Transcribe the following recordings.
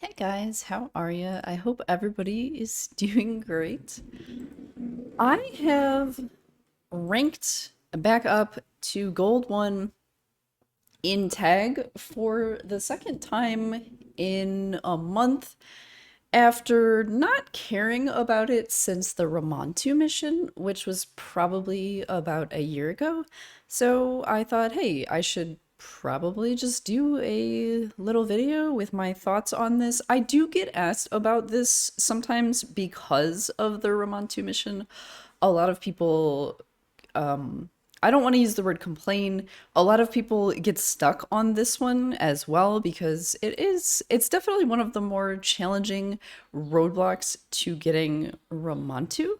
Hey guys, how are you? I hope everybody is doing great. I have ranked back up to Gold 1 in tag for the second time in a month after not caring about it since the Ramantu mission, which was probably about a year ago. So I thought, hey, I should probably just do a little video with my thoughts on this. I do get asked about this sometimes because of the Ramantu mission. A lot of people I don't want to use the word complain. A lot of people get stuck on this one as well because it's definitely one of the more challenging roadblocks to getting Ramantu.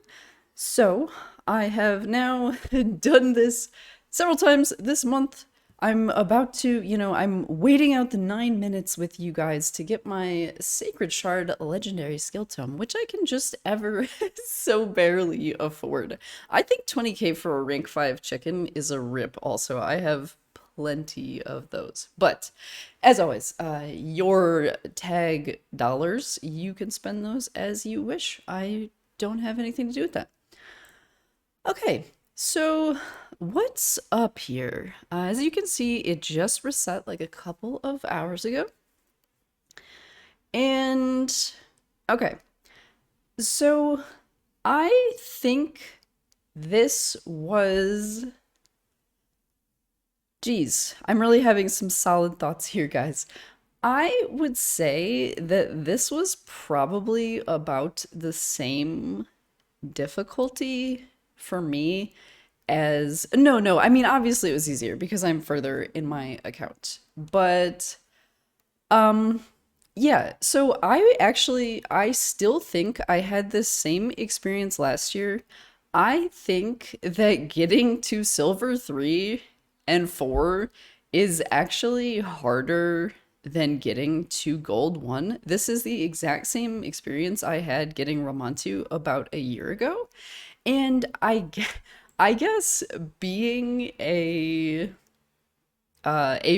So, I have now done this several times this month. I'm about to, I'm waiting out the 9 minutes with you guys to get my Sacred Shard Legendary Skill Tome, which I can just ever so barely afford. I think 20k for a rank 5 chicken is a rip also. I have plenty of those. But as always, your tag dollars, you can spend those as you wish. I don't have anything to do with that. Okay, so what's up here? As you can see, it just reset like a couple of hours ago. And okay, so I think this was. Geez, I'm really having some solid thoughts here, guys. I would say that this was probably about the same difficulty for me as no, I mean obviously it was easier because I'm further in my account. But um yeah, so I still think I had this same experience last year. I think that getting to silver 3 and 4 is actually harder than getting to gold 1. This is the exact same experience I had getting Ramantu about a year ago. And I guess being a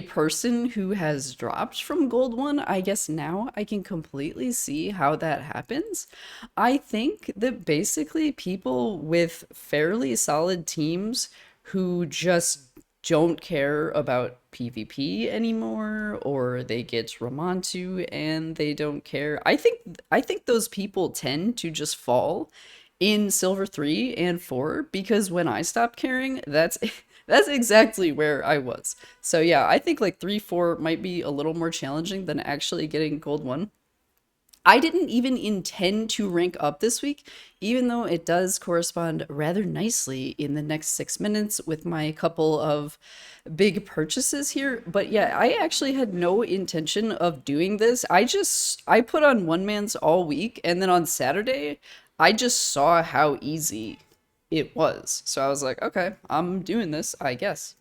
person who has dropped from gold 1, I guess now I can completely see how that happens. I think that basically people with fairly solid teams who just don't care about PvP anymore, or they get Ramantu and they don't care. I think those people tend to just fall in silver 3 and 4 because when I stopped caring, that's exactly where I was. So yeah, I think like 3 4 might be a little more challenging than actually getting gold 1. I didn't even intend to rank up this week, even though it does correspond rather nicely in the next 6 minutes with my couple of big purchases here. But yeah, I actually had no intention of doing this. I put on one man's all week, and then on Saturday, I just saw how easy it was. So I was like, okay, I'm doing this, I guess.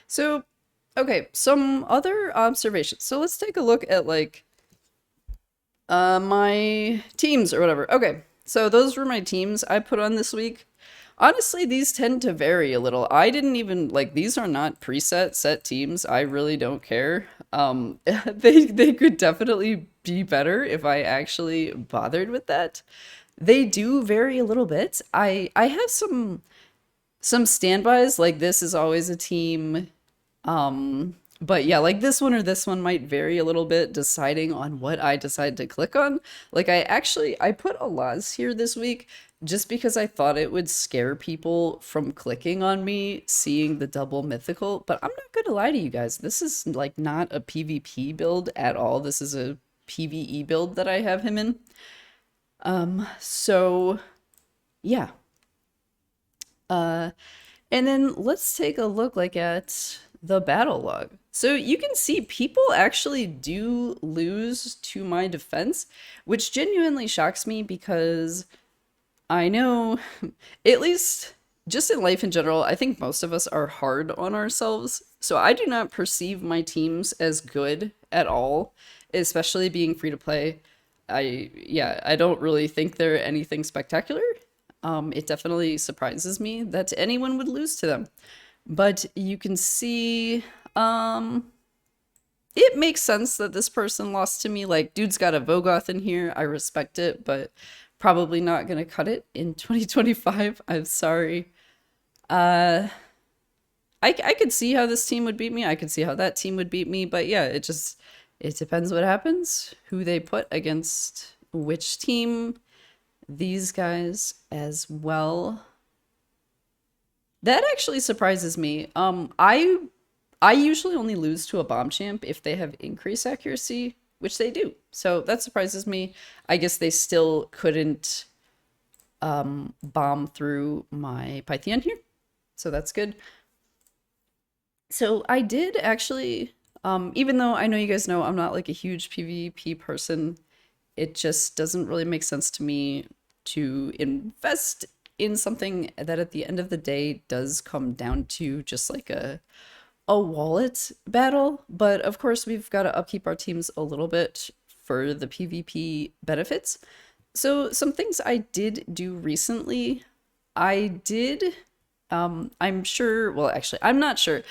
So, okay, some other observations. So let's take a look at like my teams or whatever. Okay, so those were my teams I put on this week. Honestly, these tend to vary a little. I didn't even like these are not preset set teams. I really don't care. They could definitely be better if I actually bothered with that. They do vary a little bit. I have some standbys, like this is always a team. But yeah, like this one or this one might vary a little bit deciding on what I decide to click on. Like I put a Laz here this week just because I thought it would scare people from clicking on me seeing the double mythical, but I'm not gonna lie to you guys. This is like not a PvP build at all. This is a PvE build that I have him in. So yeah. Uh and then let's take a look like at the battle log. So you can see people actually do lose to my defense, which genuinely shocks me because I know, at least just in life in general, I think most of us are hard on ourselves. So I do not perceive my teams as good at all, especially being free to play. Yeah, I don't really think they're anything spectacular. It definitely surprises me that anyone would lose to them. But you can see, um, it makes sense that this person lost to me. Like, dude's got a Vogoth in here. I respect it, but probably not gonna cut it in 2025. I'm sorry. Uh, I could see how this team would beat me. I could see how that team would beat me. But yeah, it depends what happens, who they put against which team. These guys as well. That actually surprises me. I usually only lose to a bomb champ if they have increased accuracy, which they do. So that surprises me. I guess they still couldn't bomb through my Python here. So that's good. So I did actually, even though I know you guys know I'm not like a huge PvP person, it just doesn't really make sense to me to invest in something that at the end of the day does come down to just like a wallet battle. But of course, we've got to upkeep our teams a little bit for the PvP benefits. So some things I did do recently, I did I'm sure, well, actually, I'm not sure.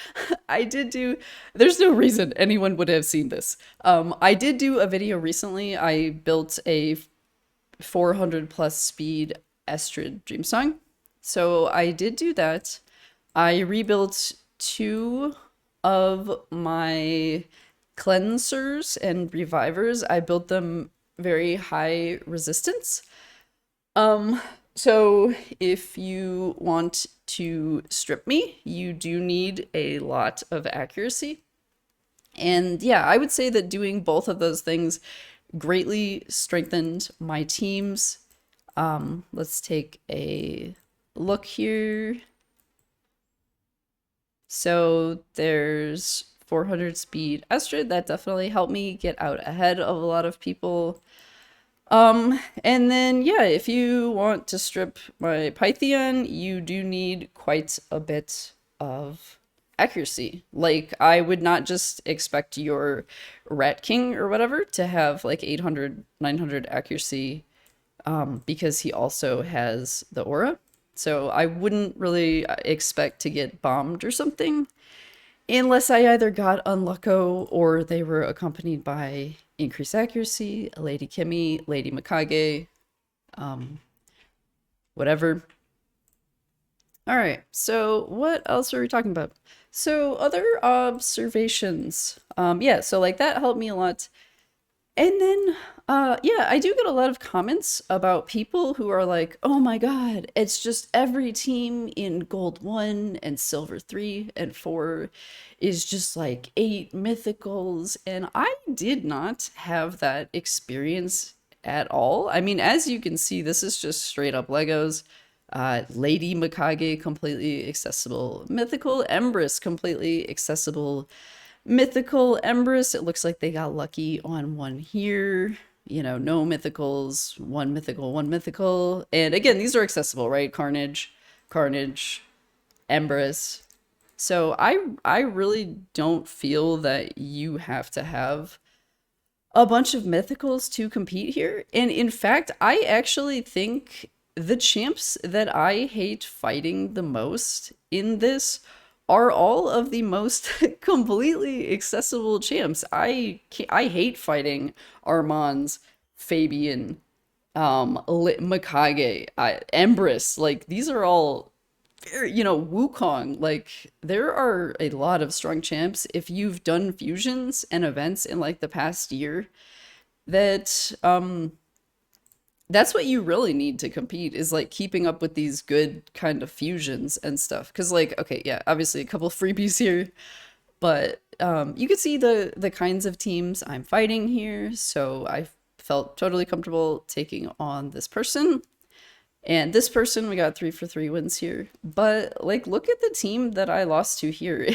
I did do, there's no reason anyone would have seen this. I did do a video recently. I built a 400 plus speed Estrid Dreamsong. So I did do that. I rebuilt two of my cleansers and revivers. I built them very high resistance. So if you want to strip me, you do need a lot of accuracy. And yeah, I would say that doing both of those things greatly strengthened my teams. Let's take a look here. So there's 400 speed Estrid. That definitely helped me get out ahead of a lot of people. And then, yeah, if you want to strip my Python, you do need quite a bit of accuracy. Like, I would not just expect your Rat King or whatever to have like 800, 900 accuracy, because he also has the aura. So I wouldn't really expect to get bombed or something. Unless I either got Unlucko or they were accompanied by increased accuracy, Lady Kimmy, Lady Mikage, whatever. All right, so what else are we talking about? So other observations. Yeah, so like that helped me a lot. And then, yeah, I do get a lot of comments about people who are like, oh my God, it's just every team in Gold 1 and Silver 3 and 4 is just like 8 mythicals. And I did not have that experience at all. I mean, as you can see, this is just straight up Legos. Lady Mikage, completely accessible. Mythical Empress, completely accessible. Mythical Empress, it looks like they got lucky on one here. You know, no mythicals, one mythical, one mythical. And again, these are accessible, right? Carnage, Carnage, Empress. So I really don't feel that you have to have a bunch of mythicals to compete here. And in fact, I actually think the champs that I hate fighting the most in this are all of the most completely accessible champs. I hate fighting Armands, Fabian, Mikage, Empress. Like, these are all very, you know, Wukong. Like, there are a lot of strong champs. If you've done fusions and events in like the past year, that that's what you really need to compete, is like keeping up with these good kind of fusions and stuff. Because like, okay, yeah, obviously a couple freebies here, but you can see the kinds of teams I'm fighting here. So I felt totally comfortable taking on this person. And this person, we got 3 for 3 wins here. But like, look at the team that I lost to here.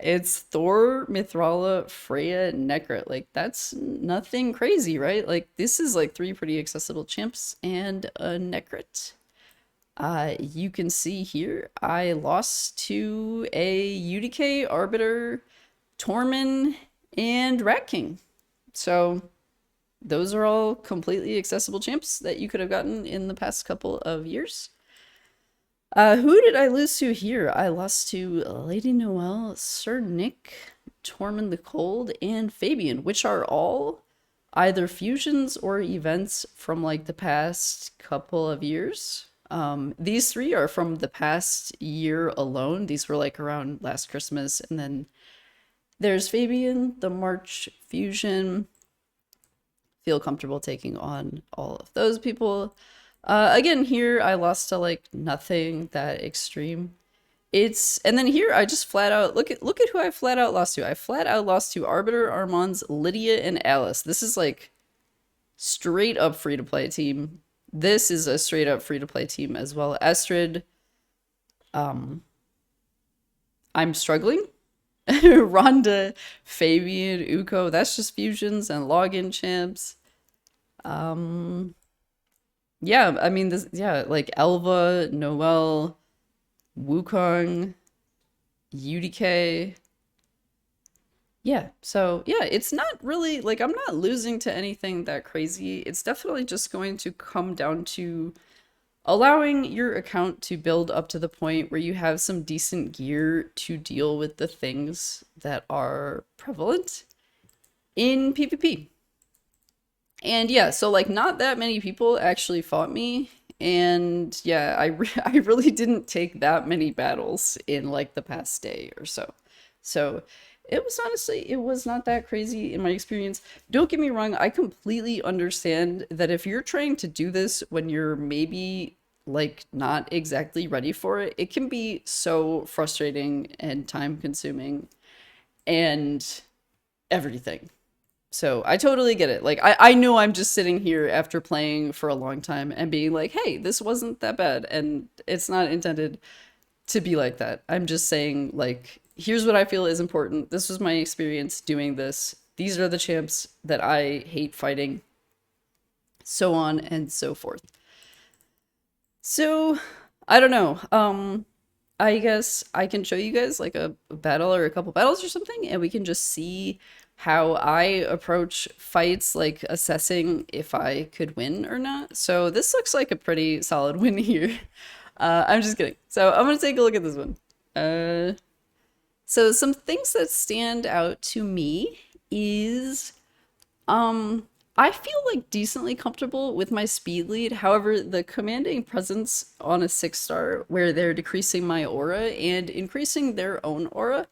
It's Thor, Mithrala, Freya, Necrit. Like, that's nothing crazy, right? Like, this is like 3 pretty accessible champs and a Necrit. You can see here, I lost to a UDK, Arbiter, Tormin, and Rat King. So those are all completely accessible champs that you could have gotten in the past couple of years. Who did I lose to here? I lost to Lady Noelle, Sir Nick, Tormund the Cold, and Fabian, which are all either fusions or events from like the past couple of years. These three are from the past year alone. These were like around last Christmas. And then there's Fabian, the March fusion. Feel comfortable taking on all of those people. Again, here I lost to like nothing that extreme. And then here I just flat out look at who I flat out lost to. I flat out lost to Arbiter, Armands, Lydia, and Alice. This is like straight up free to play team. This is a straight up free to play team as well. Estrid, I'm struggling. Rhonda, Fabian, Uko, that's just fusions and login champs. Yeah, I mean like Elva, Noelle, Wukong, UDK. Yeah, so yeah, it's not really like I'm not losing to anything that crazy. It's definitely just going to come down to allowing your account to build up to the point where you have some decent gear to deal with the things that are prevalent in PvP. And yeah, so like not that many people actually fought me. And yeah, I really didn't take that many battles in like the past day or so. So it was honestly, it was not that crazy in my experience. Don't get me wrong, I completely understand that if you're trying to do this when you're maybe like not exactly ready for it, it can be so frustrating and time consuming and everything. So I totally get it. Like I know I'm just sitting here after playing for a long time and being like, hey, this wasn't that bad. And it's not intended to be like that. I'm just saying like, here's what I feel is important. This was my experience doing this. These are the champs that I hate fighting. So on and so forth. So I don't know. I guess I can show you guys like a battle or a couple battles or something, and we can just see how I approach fights, like assessing if I could win or not. So this looks like a pretty solid win here. I'm just kidding. So I'm gonna take a look at this one. So some things that stand out to me is, I feel like decently comfortable with my speed lead. However, the commanding presence on a 6-star where they're decreasing my aura and increasing their aura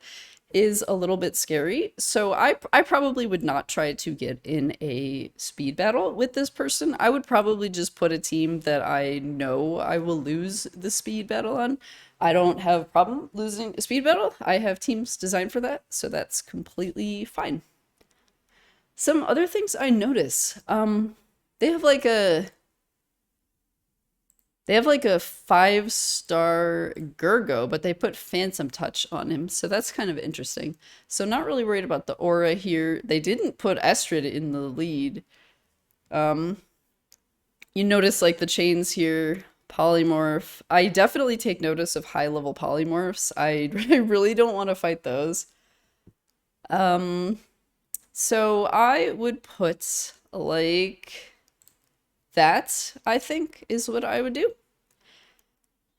is a little bit scary. So I probably would not try to get in a speed battle with this person. I would probably just put a team that I know I will lose the speed battle on. I don't have a problem losing a speed battle. I have teams designed for that, so that's completely fine. Some other things I notice, they have like a 5-star Gurgo, but they put Phantom Touch on him, so that's kind of interesting. So not really worried about the aura here. They didn't put Estrid in the lead. You notice like the chains here, polymorph. I definitely take notice of high-level polymorphs. I really don't want to fight those. So I would put like that, I think, is what I would do.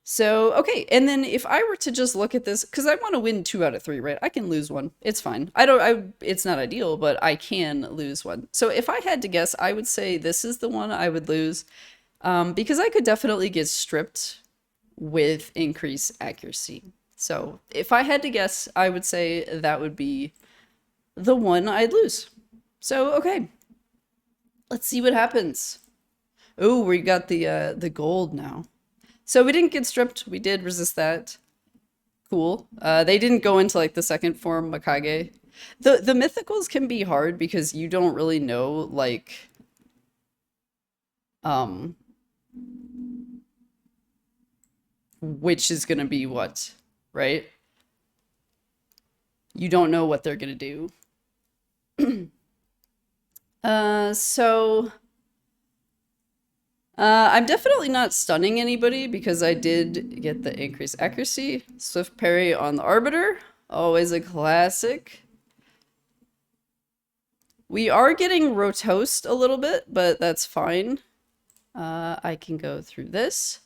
So, okay, and then if I were to just look at this, because I want to win 2 out of 3, right? I can lose one. It's fine. It's not ideal, but I can lose one. So if I had to guess, I would say this is the one I would lose, because I could definitely get stripped with increased accuracy. So if I had to guess, I would say that would be the one I'd lose. So, okay. Let's see what happens. Oh, we got the gold now. So we didn't get stripped. We did resist that. Cool. They didn't go into like the second form Mikage. The mythicals can be hard because you don't really know like which is gonna be what, right? You don't know what they're gonna do. I'm definitely not stunning anybody because I did get the increased accuracy. Swift parry on the Arbiter, always a classic. We are getting Rotost a little bit, but that's fine. I can go through this.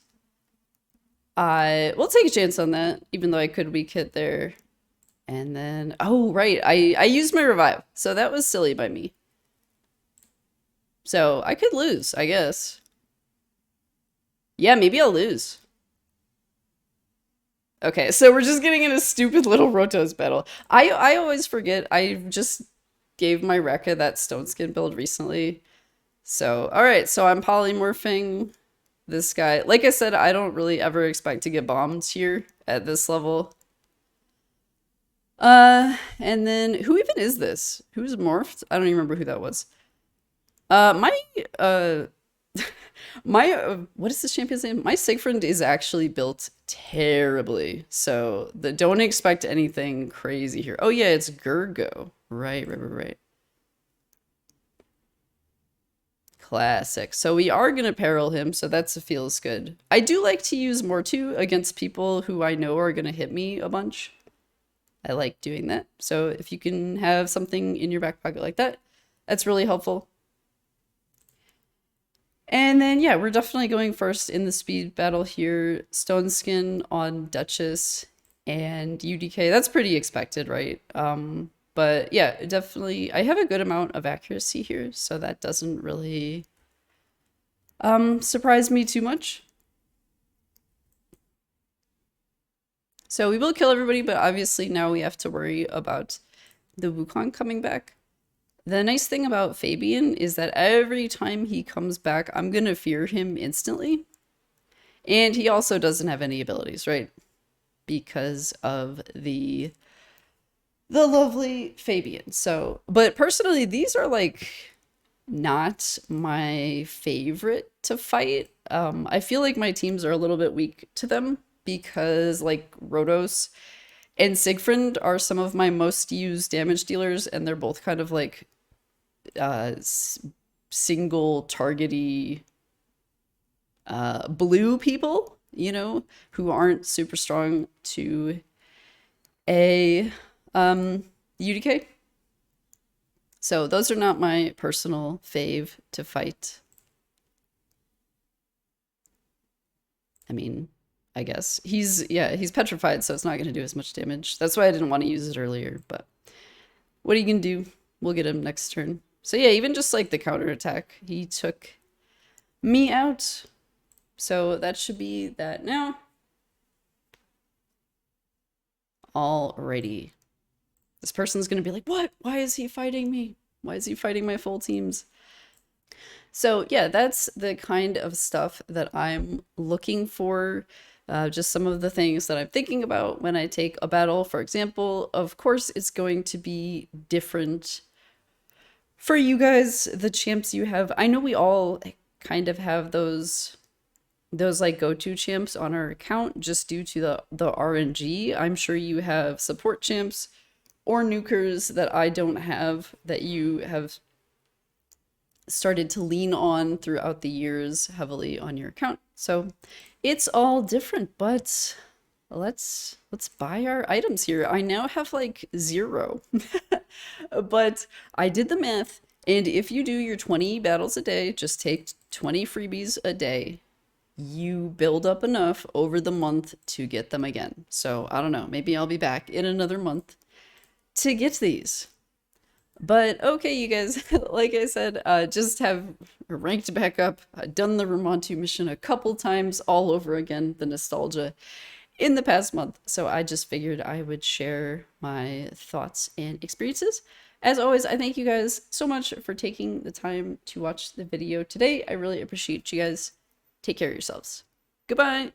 I will take a chance on that, even though I could weak hit there And then, oh, right, I used my revive, so that was silly by me. So I could lose, I guess. Yeah, maybe I'll lose. Okay, so we're just getting in a stupid little Rotos battle. I always forget. I just gave my Rekka that stone skin build recently. So, all right, so I'm polymorphing this guy. Like I said, I don't really ever expect to get bombed here at this level. And then who even is this? Who's morphed? I don't even remember who that was. My uh my what is this champion's name? My Siegfried is actually built terribly. So don't expect anything crazy here. Oh yeah, it's Gurgo. Right. Classic. So we are gonna peril him, so that's feels good. I do like to use Mortu against people who I know are gonna hit me a bunch. I like doing that. So if you can have something in your back pocket like that, that's really helpful. And then, yeah, we're definitely going first in the speed battle here. Stone Skin on Duchess and UDK. That's pretty expected, right? But yeah, definitely, I have a good amount of accuracy here, so that doesn't really surprise me too much. So we will kill everybody, but obviously now we have to worry about the Wukong coming back. The nice thing about Fabian is that every time he comes back, I'm gonna fear him instantly. And he also doesn't have any abilities, right? Because of the lovely Fabian. So, but personally, these are like not my favorite to fight. I feel like my teams are a little bit weak to them because like Rotos and Siegfried are some of my most used damage dealers, and they're both kind of like single targety blue people, you know, who aren't super strong to a UDK. So those are not my personal fave to fight. I mean, I guess he's petrified, so it's not going to do as much damage. That's why I didn't want to use it earlier, but what are you going to do? We'll get him next turn. So yeah, even just like the counter attack, he took me out. So that should be that now. Alrighty. This person's gonna be like, what? Why is he fighting me? Why is he fighting my full teams? So yeah, that's the kind of stuff that I'm looking for. Just some of the things that I'm thinking about when I take a battle. For example, of course, it's going to be different for you guys, the champs you have. I know we all kind of have those like go-to champs on our account just due to the RNG. I'm sure you have support champs or nukers that I don't have that you have started to lean on throughout the years heavily on your account. So it's all different, but let's buy our items here. I now have like 0, but I did the math, and if you do your 20 battles a day, just take 20 freebies a day, you build up enough over the month to get them again. So I don't know, maybe I'll be back in another month to get these. But okay, you guys, like I said, just have ranked back up. I've done the Ramantu mission a couple times all over again, the nostalgia in the past month. So I just figured I would share my thoughts and experiences. As always, I thank you guys so much for taking the time to watch the video today. I really appreciate you guys. Take care of yourselves. Goodbye.